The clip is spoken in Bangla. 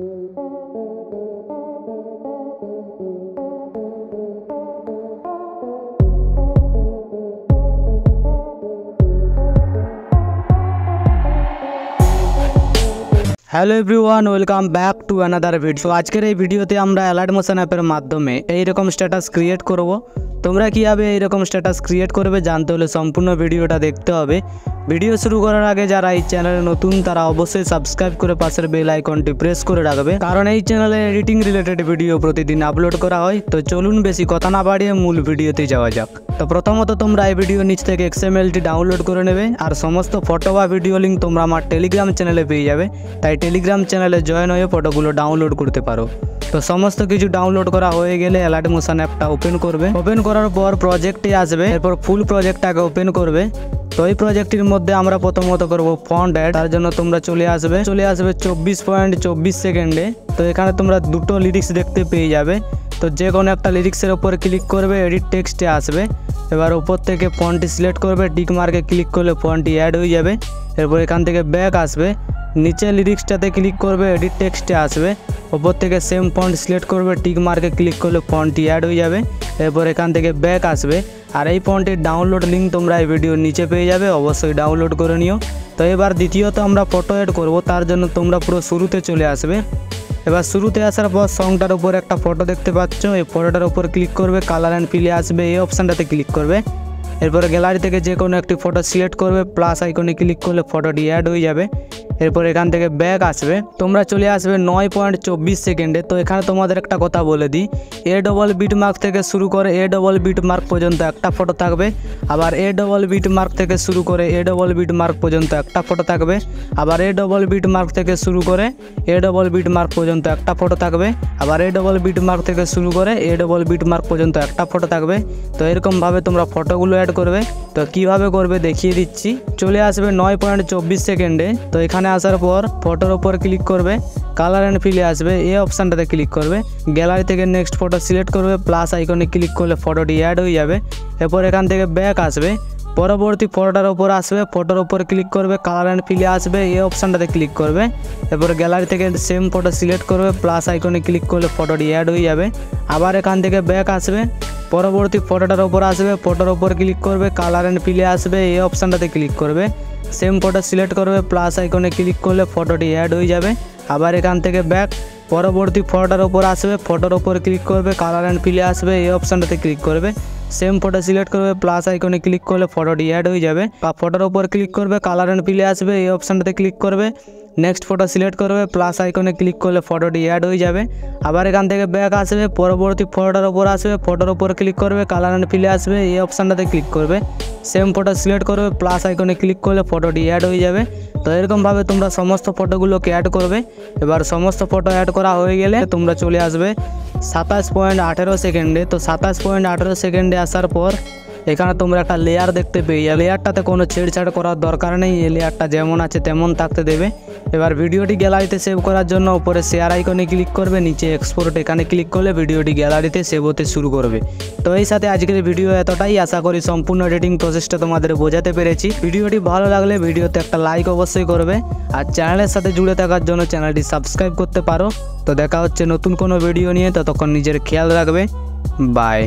Hello everyone, welcome back to another video. আজকের এই ভিডিওতে আমরা অ্যালার্ট মোশন অ্যাপের মাধ্যমে এইরকম স্ট্যাটাস ক্রিয়েট করব। তোমরা কীভাবে এইরকম স্ট্যাটাস ক্রিয়েট করবে জানতে হলে সম্পূর্ণ ভিডিওটা দেখতে হবে। ভিডিও শুরু করার আগে যারা এই চ্যানেলে নতুন তারা অবশ্যই সাবস্ক্রাইব করে পাশের বেল আইকনটি প্রেস করে রাখবে, কারণ এই চ্যানেলে এডিটিং রিলেটেড ভিডিও প্রতিদিন আপলোড করা হয়। তো চলুন বেশি কথা না বাড়িয়ে মূল ভিডিওতে যাওয়া যাক। তো প্রথমত তোমরা এই ভিডিও নিচ থেকে XMLটি ডাউনলোড করে নেবে, আর সমস্ত ফটো বা ভিডিও লিঙ্ক তোমরা আমার টেলিগ্রাম চ্যানেলে পেয়ে যাবে। তাই টেলিগ্রাম চ্যানেলে জয়েন হয়ে ফটোগুলো ডাউনলোড করতে পারো। তো সমস্ত কিছু ডাউনলোড করা হয়ে গেলে অ্যালার্ট মোশন অ্যাপটা ওপেন করবে। ওপেন করার পর প্রজেক্টে আসবে, এরপর ফুল প্রজেক্টটাকে ওপেন করবে। তো এই প্রজেক্টের মধ্যে আমরা প্রথমত করব ফন্ট অ্যাড। তার জন্য তোমরা চলে আসবে 24.24 সেকেন্ডে। তো এখানে তোমরা দুটো লিরিক্স দেখতে পেয়ে যাবে। তো যে কোনো একটা লিরিক্সের ওপর ক্লিক করবে, এডিট টেক্সটে আসবে। এবার উপর থেকে ফন্টটি সিলেক্ট করবে, টিক মার্কে ক্লিক করলে ফন্টটি অ্যাড হয়ে যাবে। এরপর এখান থেকে ব্যাক আসবে, নিচে লিরিক্সটাতে ক্লিক করবে, এডিট টেক্সটে আসবে। ওপর থেকে সেম ফন্ট সিলেক্ট করবে, টিক মার্কে ক্লিক করলে ফন্টটি অ্যাড হয়ে যাবে। এরপর এখান থেকে ব্যাক আসবে, আর এই ফন্টের ডাউনলোড লিঙ্ক তোমরা এই ভিডিওর নিচে পেয়ে যাবে, অবশ্যই ডাউনলোড করে নিও। তো এবার দ্বিতীয়ত আমরা ফটো অ্যাড করব। তার জন্য তোমরা পুরো শুরুতে চলে আসবে। এবার শুরুতে আসার পর সংটার উপর একটা ফটো দেখতে পাচ্ছ, এই ফটোটার উপর ক্লিক করবে, কালার অ্যান্ড ফিলে আসবে, এই অপশানটাতে ক্লিক করবে। এরপরে গ্যালারি থেকে যে কোনো একটি ফটো সিলেক্ট করবে, প্লাস আইকনে ক্লিক করলে ফটোটি অ্যাড হয়ে যাবে। এরপর এখান থেকে ব্যাক আসবে, তোমরা চলে আসবে 9.24 সেকেন্ডে। তো এখানে তোমাদের একটা কথা বলে দিই, এ ডবল বিট মার্ক থেকে শুরু করে এ ডবল বিট মার্ক পর্যন্ত একটা ফটো থাকবে, আবার এ ডবল বিট মার্ক থেকে শুরু করে এ ডবল বিট মার্ক পর্যন্ত একটা ফটো থাকবে, আবার এ ডবল বিট মার্ক থেকে শুরু করে এ ডবল বিট মার্ক পর্যন্ত একটা ফটো থাকবে, আবার এ ডবল বিট মার্ক থেকে শুরু করে এ ডবল বিট মার্ক পর্যন্ত একটা ফটো থাকবে। তো এরকমভাবে তোমরা ফটোগুলো অ্যাড করবে। তো কীভাবে করবে দেখিয়ে দিচ্ছি। চলে আসবে 9.24 সেকেন্ডে। তো এখানে আসার পর ফটোর ওপর ক্লিক করবে, কালার অ্যান্ড ফিলে আসবে, এই অপশানটাতে ক্লিক করবে। গ্যালারি থেকে নেক্সট ফটো সিলেক্ট করবে, প্লাস আইকনে ক্লিক করলে ফটোটি অ্যাড হয়ে যাবে। এরপর এখান থেকে ব্যাক আসবে, পরবর্তী ফটোটার ওপর আসবে, ফটোর ওপর ক্লিক করবে, কালার অ্যান্ড ফিলে আসবে, এই অপশানটাতে ক্লিক করবে। এরপর গ্যালারি থেকে সেম ফটো সিলেক্ট করবে, প্লাস আইকনে ক্লিক করলে ফটোটি অ্যাড হয়ে যাবে। আবার এখান থেকে ব্যাক আসবে, পরবর্তী ফটোটার ওপর আসবে, ফটোর ওপর ক্লিক করবে, কালার অ্যান্ড ফিলে আসবে, এই অপশানটাতে ক্লিক করবে। সেম ফটো সিলেক্ট করবে, প্লাস আইকনে ক্লিক করলে ফটোটি অ্যাড হয়ে যাবে। আবার এখান থেকে ব্যাক, পরবর্তী ফটোটার ওপর আসবে, ফটোর ওপর ক্লিক করবে, কালার অ্যান্ড ফিলে আসবে, এই অপশানটাতে ক্লিক করবে। সেম ফটো সিলেক্ট করবে, প্লাস আইকনে ক্লিক করলে ফটোটি অ্যাড হয়ে যাবে। বা ফটোর ওপর ক্লিক করবে, কালার অ্যান্ড ফিলে আসবে, এই অপশানটাতে ক্লিক করবে। নেক্সট ফটো সিলেক্ট করবে, প্লাস আইকনে ক্লিক করলে ফটোটি অ্যাড হয়ে যাবে। আবার এখান থেকে ব্যাক আসবে, পরবর্তী ফটোটার ওপর আসবে, ফটোর ওপর ক্লিক করবে, কালার অ্যান্ড ফিলে আসবে, এই অপশানটাতে ক্লিক করবে। সেম ফটো সিলেক্ট করবে, প্লাস আইকনে ক্লিক করলে ফটোটি অ্যাড হয়ে যাবে। তো এরকমভাবে তোমরা সমস্ত ফটোগুলোকে অ্যাড করবে। এবার সমস্ত ফটো অ্যাড করা হয়ে গেলে তোমরা চলে আসবে 27.18 সেকেন্ডে। তো 27.18 সেকেন্ডে আসার পর এখানে তোমরা একটা লেয়ার দেখতে পেয়ে যাবে। লেয়ারটাতে কোনো ছেড়ছাড় করার দরকার নেই, এই লেয়ারটা যেমন আছে তেমন থাকতে দেবে। এবার ভিডিওটি গ্যালারিতে সেভ করার জন্য উপরে শেয়ার আইকনে ক্লিক করবে, নিচে এক্সপোর্ট এখানে ক্লিক করলে ভিডিওটি গ্যালারিতে সেভ হতে শুরু করবে। তো এই সাথে আজকের ভিডিও এতটাই। আশা করি সম্পূর্ণ এডিটিং প্রসেসটা তোমাদের বোঝাতে পেরেছি। ভিডিওটি ভালো লাগলে ভিডিওতে একটা লাইক অবশ্যই করবে, আর চ্যানেলের সাথে জুড়ে থাকার জন্য চ্যানেলটি সাবস্ক্রাইব করতে পারো। তো দেখা হচ্ছে নতুন কোনো ভিডিও নিয়ে, ততক্ষণ নিজের খেয়াল রাখবে। বাই।